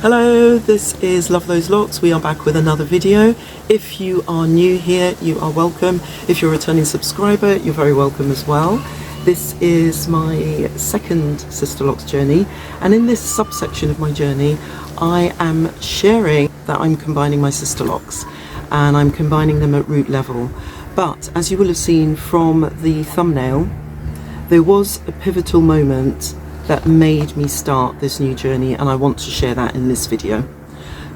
Hello, this is Love Those Locks. We are back with another video. If you are new here, you are welcome. If you're a returning subscriber, you're very welcome as well. This is my second Sisterlocks journey, and in this subsection of my journey I am sharing that I'm combining my Sisterlocks, and I'm combining them at root level. But as you will have seen from the thumbnail, there was a pivotal moment that made me start this new journey, and I want to share that in this video.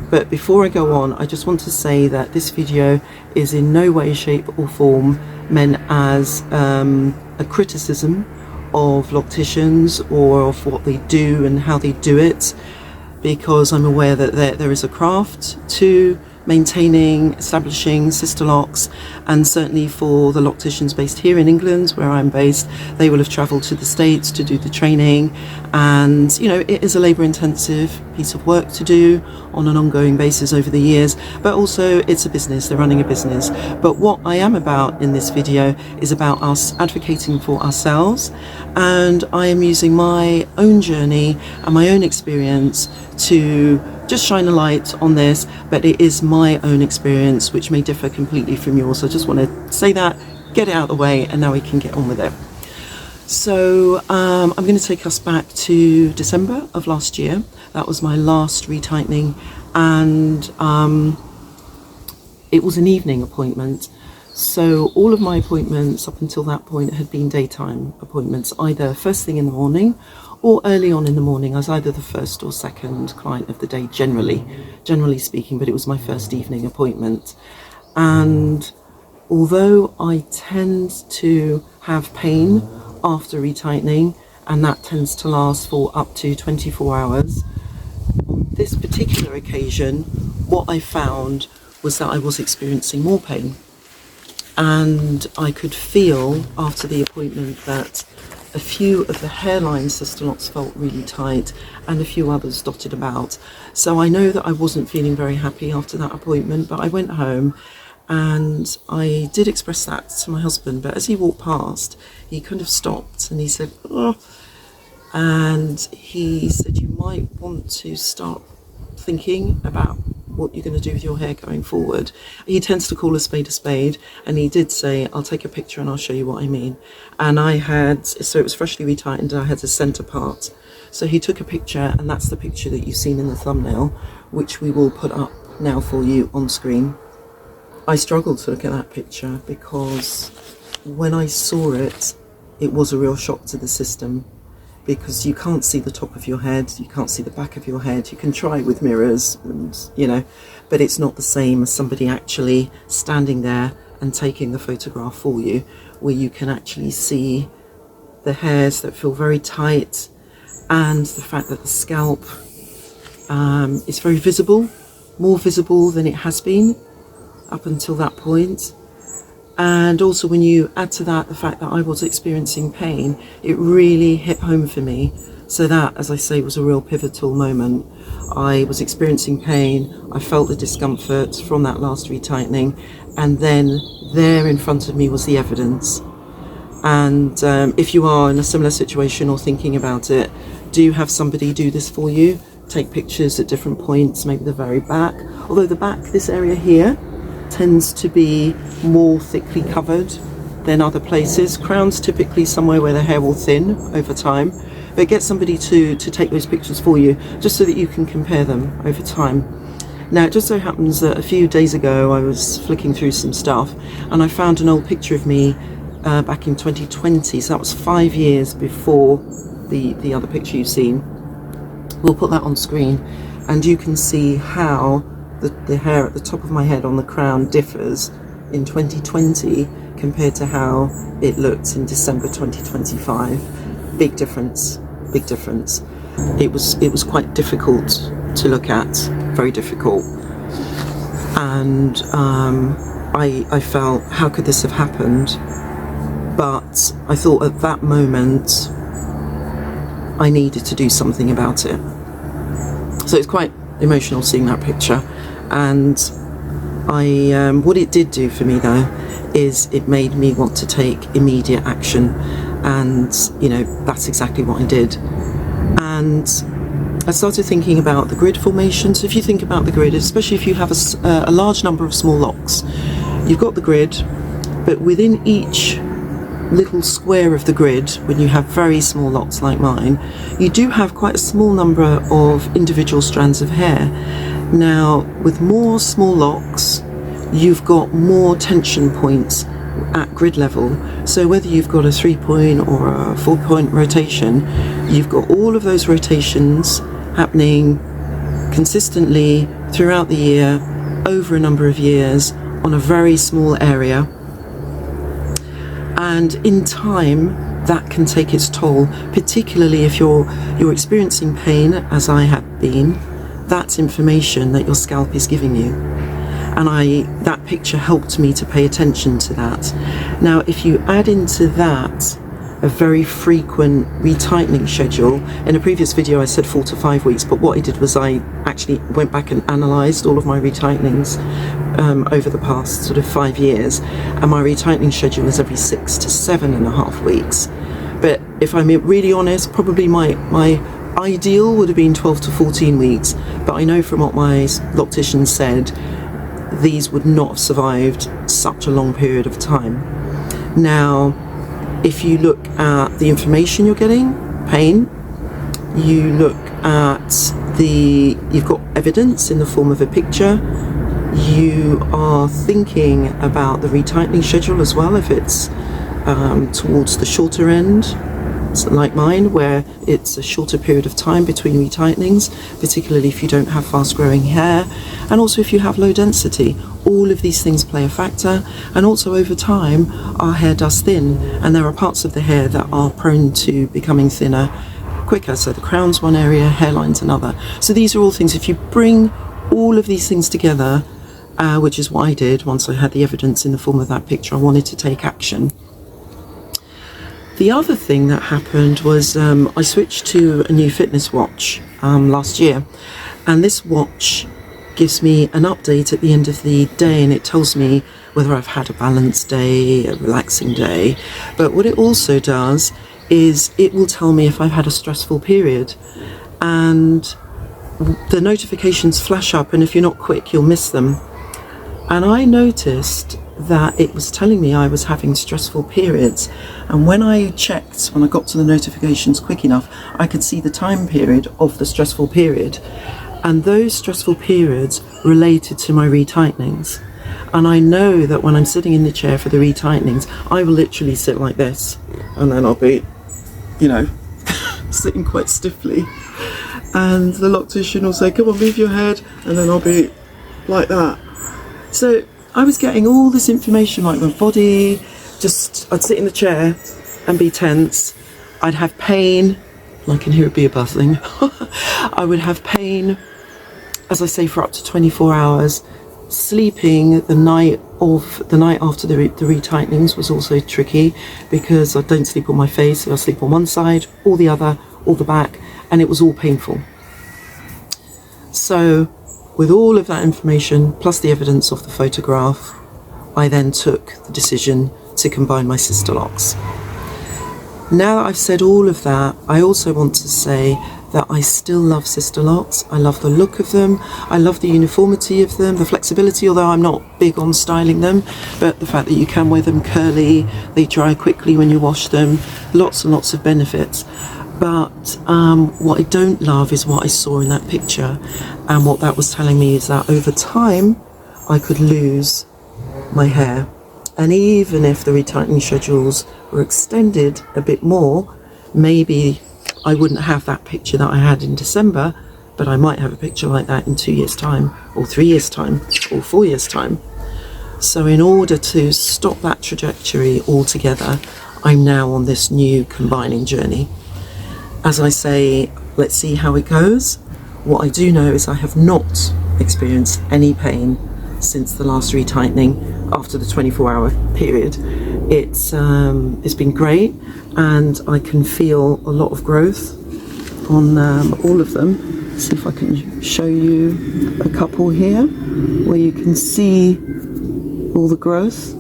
But before I go on, I just want to say that this video is in no way, shape or form meant as a criticism of locticians or of what they do and how they do it, because I'm aware that there is a craft to maintaining, establishing Sisterlocks, and certainly for the locticians based here in England where I'm based, they will have travelled to the States to do the training, and you know, it is a labour intensive piece of work to do on an ongoing basis over the years, but also it's a business, they're running a business. But what I am about in this video is about us advocating for ourselves, and I am using my own journey and my own experience to just shine a light on this, but it is my own experience which may differ completely from yours. So I just want to say that, get it out of the way, and now we can get on with it. So I'm going to take us back to December of last year. That was my last retightening, and it was an evening appointment. So all of my appointments up until that point had been daytime appointments, either first thing in the morning or early on in the morning. I was either the first or second client of the day, generally speaking, but it was my first evening appointment. And although I tend to have pain after retightening, and that tends to last for up to 24 hours, on this particular occasion, what I found was that I was experiencing more pain. And I could feel after the appointment that a few of the hairline Sisterlocks felt really tight and a few others dotted about. So I know that I wasn't feeling very happy after that appointment, but I went home and I did express that to my husband. But as he walked past, he kind of stopped and he said, "Oh," and he said, "You might want to start thinking about what you're going to do with your hair going forward." He tends to call a spade, and he did say, "I'll take a picture and I'll show you what I mean." And I had, so it was freshly retightened, I had a centre part. So he took a picture, and that's the picture that you've seen in the thumbnail, which we will put up now for you on screen. I struggled to look at that picture because when I saw it, it was a real shock to the system, because you can't see the top of your head, you can't see the back of your head. You can try with mirrors, and you know, but it's not the same as somebody actually standing there and taking the photograph for you, where you can actually see the hairs that feel very tight, and the fact that the scalp is very visible, more visible than it has been up until that point. And also when you add to that the fact that I was experiencing pain, it really hit home for me. So that, as I say, was a real pivotal moment. I was experiencing pain, I felt the discomfort from that last retightening, and then there in front of me was the evidence. And if you are in a similar situation or thinking about it, do have somebody do this for you. Take pictures at different points, maybe the very back. Although the back, this area here, tends to be more thickly covered than other places. Crown's typically somewhere where the hair will thin over time, but get somebody to take those pictures for you, just so that you can compare them over time. Now, it just so happens that a few days ago I was flicking through some stuff and I found an old picture of me back in 2020, so that was 5 years before the other picture you've seen. We'll put that on screen, and you can see how the hair at the top of my head on the crown differs in 2020 compared to how it looked in December 2025. Big difference, big difference. It was quite difficult to look at, very difficult. And I felt, how could this have happened? But I thought at that moment I needed to do something about it. So it's quite emotional seeing that picture. And what it did do for me though is it made me want to take immediate action, and you know, that's exactly what I did. And I started thinking about the grid formation. So if you think about the grid, especially if you have a large number of small locks, you've got the grid, but within each little square of the grid, when you have very small locks like mine, you do have quite a small number of individual strands of hair. Now, with more small locks, you've got more tension points at grid level. So whether you've got a 3-point or a 4-point rotation, you've got all of those rotations happening consistently throughout the year, over a number of years, on a very small area. And in time, that can take its toll, particularly if you're experiencing pain, as I have been. That's information that your scalp is giving you. And that picture helped me to pay attention to that. Now, if you add into that a very frequent retightening schedule, in a previous video I said 4 to 5 weeks, but what I did was I actually went back and analysed all of my retightenings over the past sort of 5 years, and my retightening schedule was every 6 to 7.5 weeks. But if I'm really honest, probably my ideal would have been 12 to 14 weeks, but I know from what my loctician said, these would not have survived such a long period of time. Now, if you look at the information you're getting, pain, you look at you've got evidence in the form of a picture, you are thinking about the retightening schedule as well, if it's towards the shorter end, like mine, where it's a shorter period of time between retightenings, particularly if you don't have fast growing hair, and also if you have low density. All of these things play a factor, and also over time our hair does thin, and there are parts of the hair that are prone to becoming thinner quicker. So the crown's one area, hairline's another. So these are all things, if you bring all of these things together, which is what I did once I had the evidence in the form of that picture, I wanted to take action. The other thing that happened was I switched to a new fitness watch last year, and this watch gives me an update at the end of the day, and it tells me whether I've had a balanced day, a relaxing day. But what it also does is it will tell me if I've had a stressful period, and the notifications flash up, and if you're not quick you'll miss them. And I noticed that it was telling me I was having stressful periods, and when I got to the notifications quick enough, I could see the time period of the stressful period, and those stressful periods related to my retightenings. And I know that when I'm sitting in the chair for the retightenings, I will literally sit like this, and then I'll be, sitting quite stiffly, and the loctician will say, come on, move your head, and then I'll be like that. So I was getting all this information, like my body, I'd sit in the chair and be tense. I'd have pain, I can hear a bee buzzing. I would have pain, as I say, for up to 24 hours. Sleeping the night after the retightenings was also tricky, because I don't sleep on my face, so I sleep on one side or the other or the back, and it was all painful. So with all of that information, plus the evidence of the photograph, I then took the decision to combine my Sisterlocks. Now that I've said all of that, I also want to say that I still love Sisterlocks. I love the look of them. I love the uniformity of them, the flexibility, although I'm not big on styling them, but the fact that you can wear them curly, they dry quickly when you wash them, lots and lots of benefits. But what I don't love is what I saw in that picture, and what that was telling me is that over time I could lose my hair, and even if the retightening schedules were extended a bit more, maybe I wouldn't have that picture that I had in December, but I might have a picture like that in 2 years' time, or 3 years' time, or 4 years' time. So in order to stop that trajectory altogether, I'm now on this new combining journey. As I say, let's see how it goes. What I do know is I have not experienced any pain since the last retightening after the 24-hour period. It's been great, and I can feel a lot of growth on all of them. Let's see if I can show you a couple here where you can see all the growth,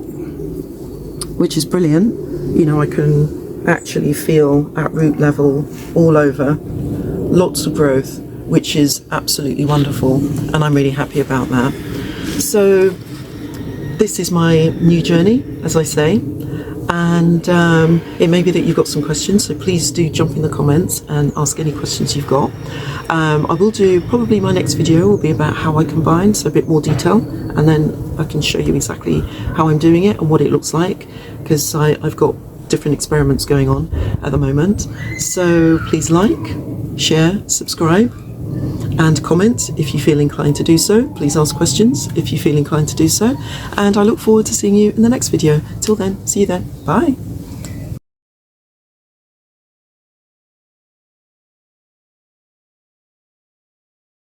which is brilliant. I can actually feel at root level all over, lots of growth, which is absolutely wonderful, and I'm really happy about that. So this is my new journey, as I say, and it may be that you've got some questions, so please do jump in the comments and ask any questions you've got. I will do, probably my next video will be about how I combine, so a bit more detail, and then I can show you exactly how I'm doing it and what it looks like, because I've got different experiments going on at the moment. So please like, share, subscribe, and comment if you feel inclined to do so. Please ask questions if you feel inclined to do so, and I look forward to seeing you in the next video. Till then, see you then. Bye.